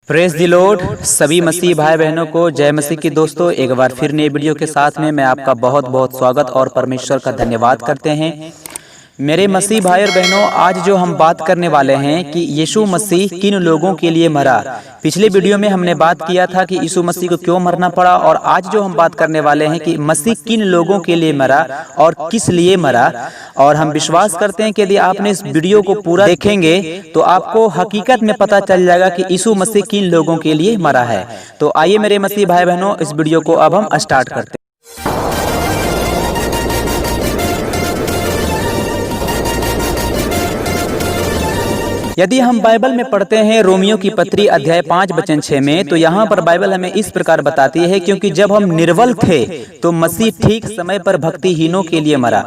Praise the Lord. सभी मसीह भाई बहनों को जय मसीह की। दोस्तों, एक बार फिर नई वीडियो के साथ में मैं आपका बहुत बहुत स्वागत और परमेश्वर का धन्यवाद करते हैं। मेरे मसीह भाई और बहनों, आज जो हम बात करने वाले हैं कि यीशु मसीह किन लोगों के लिए मरा। पिछले वीडियो में हमने बात किया था कि यीशु मसीह को क्यों मरना पड़ा, और आज जो हम बात करने वाले हैं कि मसीह किन लोगों के लिए मरा और किस लिए मरा। और हम विश्वास करते हैं कि यदि आपने इस वीडियो को पूरा देखेंगे तो आपको हकीकत में पता चल जाएगा कि यीशु मसीह किन लोगों के लिए मरा है। तो आइए मेरे मसीह भाई बहनों, इस वीडियो को अब हम स्टार्ट करते हैं। यदि हम बाइबल में पढ़ते हैं रोमियो की पत्री अध्याय 5 वचन 6 में, तो यहाँ पर बाइबल हमें इस प्रकार बताती है, क्योंकि जब हम निर्बल थे तो मसीह ठीक समय पर भक्तिहीनों के लिए मरा।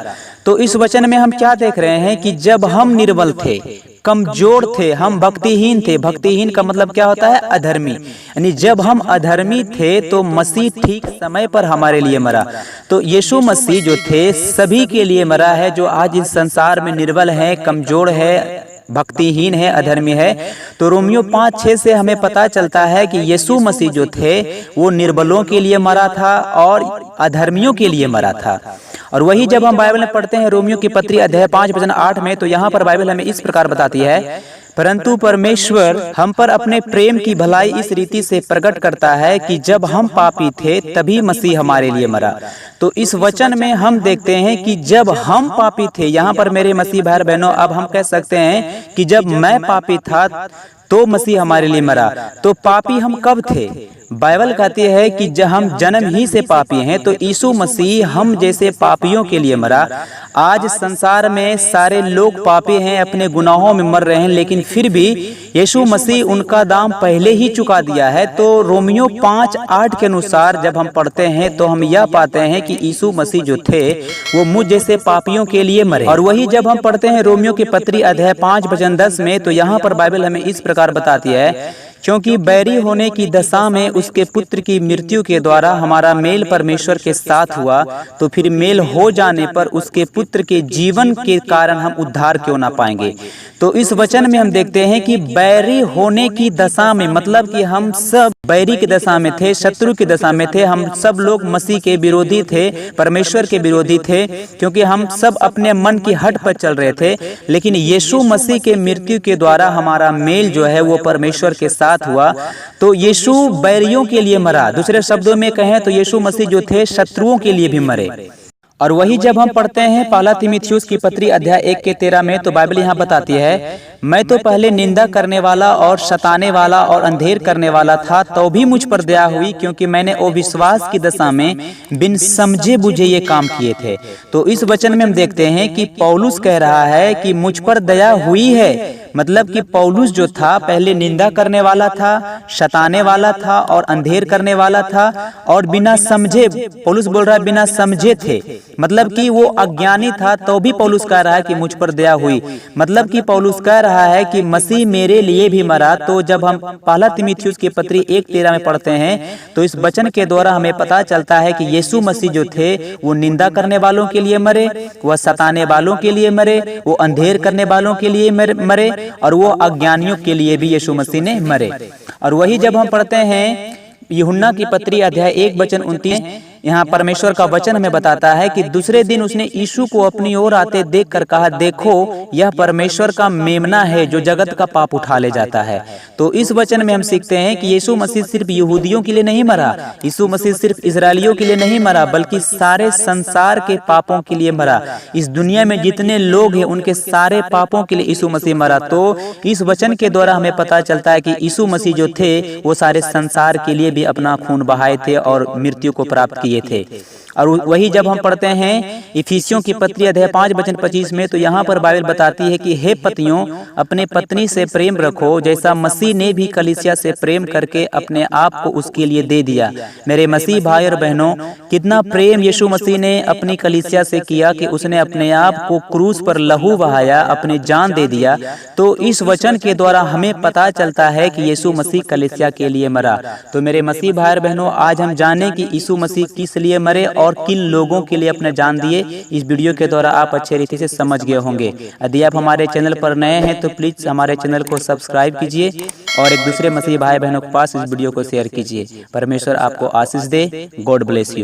तो इस वचन में हम क्या देख रहे हैं कि जब हम निर्बल थे, कमजोर थे, हम भक्तिहीन थे। भक्तिहीन का मतलब क्या होता है? अधर्मी। यानी जब हम अधर्मी थे तो मसीह ठीक समय पर हमारे लिए मरा। तो यीशु मसीह जो थे सभी के लिए मरा है, जो आज इस संसार में निर्बल है, कमजोर है, भक्तिहीन है, अधर्मी है। तो रोमियो 5:6 से हमें पता चलता है कि यीशु मसीह जो थे वो निर्बलों के लिए मरा था और अधर्मियों के लिए मरा था। और वही जब हम बाइबल में पढ़ते हैं रोमियो की पत्री अध्याय 5 वचन 8 में, तो यहाँ पर बाइबल हमें इस प्रकार बताती है, परंतु परमेश्वर हम पर अपने प्रेम की भलाई इस रीति से प्रकट करता है कि जब हम पापी थे तभी मसीह हमारे लिए मरा। तो इस वचन में हम देखते हैं कि जब हम पापी थे, यहाँ पर मेरे मसीह भाई बहनों, अब हम कह सकते हैं कि जब मैं पापी था तो मसीह हमारे लिए मरा। तो पापी हम कब थे? बाइबल कहती है कि जब हम जन्म ही से पापी हैं, तो यीशु मसीह हम जैसे पापियों के लिए मरा। आज संसार में सारे लोग पापी हैं, अपने गुनाहों में मर रहे हैं, लेकिन फिर भी यीशु मसीह उनका दाम पहले ही चुका दिया है। तो रोमियो 5:8 के अनुसार जब हम पढ़ते हैं तो हम यह पाते हैं कि यीशु मसीह जो थे वो मुझ जैसे पापियों के लिए मरे। और वही जब हम पढ़ते हैं रोमियो की पत्री अध्याय 5 वचन 10 में, तो यहाँ पर बाइबल हमें इस प्रकार बताती है, क्योंकि बैरी होने की दशा में उसके पुत्र की मृत्यु के द्वारा हमारा मेल परमेश्वर के साथ हुआ, तो फिर मेल हो जाने पर उसके पुत्र के जीवन के कारण हम उद्धार क्यों ना पाएंगे। तो इस वचन में हम देखते हैं कि बैरी होने की दशा में, मतलब कि हम सब बैरी की दशा में थे, शत्रु की दशा में थे। हम सब लोग मसीह के विरोधी थे, परमेश्वर के विरोधी थे, क्योंकि हम सब अपने मन की हट पर चल रहे थे। लेकिन यीशु मसीह के मृत्यु के द्वारा हमारा मेल जो है वो परमेश्वर के साथ हुआ। तो यीशु बैरियों के लिए मरा। दूसरे शब्दों में कहें तो यीशु मसीह जो थे शत्रुओं के लिए भी मरे। और वही जब हम पढ़ते हैं पहला तीमुथियुस की पत्री अध्याय 1 के 13 में, तो बाइबल यहाँ बताती है, मैं तो पहले निंदा करने वाला और शताने वाला और अंधेर करने वाला था, तो भी मुझ पर दया हुई, क्योंकि मैंने अविश्वास की दशा में बिन समझे बुझे ये काम किए थे। तो इस वचन में हम देखते हैं कि पौलुस कह रहा है कि मुझ पर दया हुई है। मतलब कि पौलुस जो था पहले निंदा करने वाला था, शताने वाला था और अंधेर करने वाला था, और बिना समझे, पौलुस बोल रहा है बिना समझे थे, मतलब कि वो अज्ञानी था। तो भी पौलुस कह रहा है कि मुझ पर दया हुई, मतलब कि पौलुस कह रहा है कि मसीह मेरे लिए भी मरा। तो जब हम पहला तीमुथियुस की पत्री 1:13 में पढ़ते हैं, तो इस वचन के द्वारा हमें पता चलता है कि यीशु मसीह जो थे वो निंदा करने वालों के लिए मरे, वह सताने वालों के लिए मरे, वो अंधेर करने वालों के लिए मरे, और वो अज्ञानियों के लिए भी यीशु मसीह ने मरे। और वही जब हम पढ़ते हैं यूहन्ना की पत्री अध्याय 1 वचन 29, यहाँ परमेश्वर का वचन हमें बताता है कि दूसरे दिन उसने यीशु को अपनी ओर आते देखकर कहा, देखो यह परमेश्वर का मेमना है जो जगत का पाप उठा ले जाता है। तो इस वचन में हम सीखते हैं कि यीशु मसीह सिर्फ यहूदियों के लिए नहीं मरा, यीशु मसीह सिर्फ इजरायलियों के लिए नहीं मरा, बल्कि सारे संसार के पापों के लिए मरा। इस दुनिया में जितने लोग हैं उनके सारे पापों के लिए यीशु मसीह मरा। तो इस वचन के द्वारा हमें पता चलता है कि यीशु मसीह जो थे वो सारे संसार के लिए भी अपना खून बहाए थे और मृत्यु को प्राप्त किए थे। और वही जब हम पढ़ते हैं इफिसियों की पत्री अध्याय 5 वचन 25 में, तो यहाँ पर बाइबल बताती है कि हे पतियों, अपने पत्नी से प्रेम रखो, जैसा मसीह ने भी कलीसिया से प्रेम करके अपने आप को उसके लिए दे दिया। मेरे मसीह भाई और बहनों, कितना प्रेम यीशु मसीह ने अपनी कलीसिया से किया कि उसने अपने आप को क्रूस पर लहू बहाया, अपनी जान दे दिया। तो इस वचन के द्वारा हमें पता चलता है कि यीशु मसीह कलीसिया के लिए मरा। तो मेरे मसीह भाई और बहनों, आज हम जाने कि यीशु मसीह किस लिए मरे और किन लोगों के लिए अपने जान दिए, इस वीडियो के द्वारा आप अच्छे रीति से समझ गए होंगे। यदि आप हमारे चैनल पर नए हैं तो प्लीज़ हमारे चैनल को सब्सक्राइब कीजिए और एक दूसरे मसीही भाई बहनों के पास इस वीडियो को शेयर कीजिए। परमेश्वर आपको आशीष दे। God bless you.